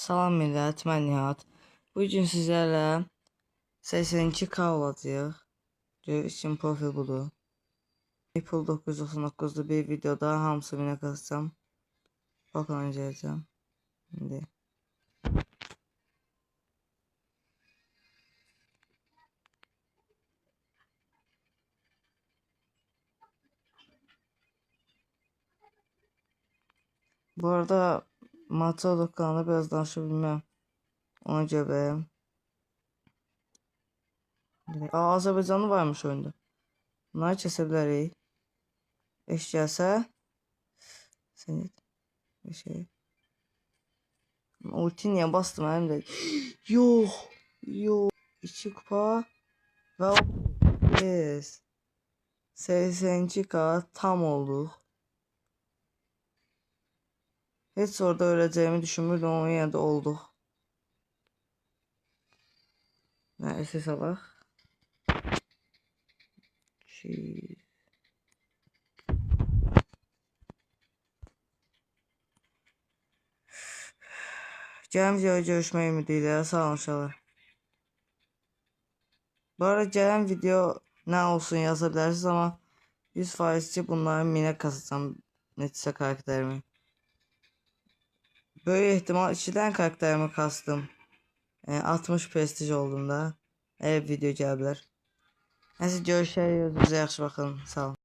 Salam millət, mən Nihat. Bu gün sizlərlə 82K olacaq. İçin profil budur. April 999'da bir videoda hamısı minə qazacağım. Bakın oynayacağım. Şimdi. Bu arada Matador kanalında biraz danışabilmem. Ona görə Azərbaycanlı varmış oyunda. Bunları kəsə bilərik. Eş gəlsə seni bir şey. Ulti niyə bastım əlimdə? Yox. Yox. 2 kupa və yes. 82K tam olduq. Heç orada öləcəyimi düşünmürdüm ama yine de olduq. Nəyəsə salaq. Gələn videoya görüşmək ümidiyle. Sağ olun uşaqlar. Bu arada gələn video nə olsun yaza bilərsiniz ama 100% ki bunların minə kasacağım neçəsə karakterimi. Böyle ihtimal 2 tane karakterimi kastım. 60 prestij olduğunda eğer video gələ bilər. Neyse görüşürüz. Özünüze yaxşı bakın. Sağ olun.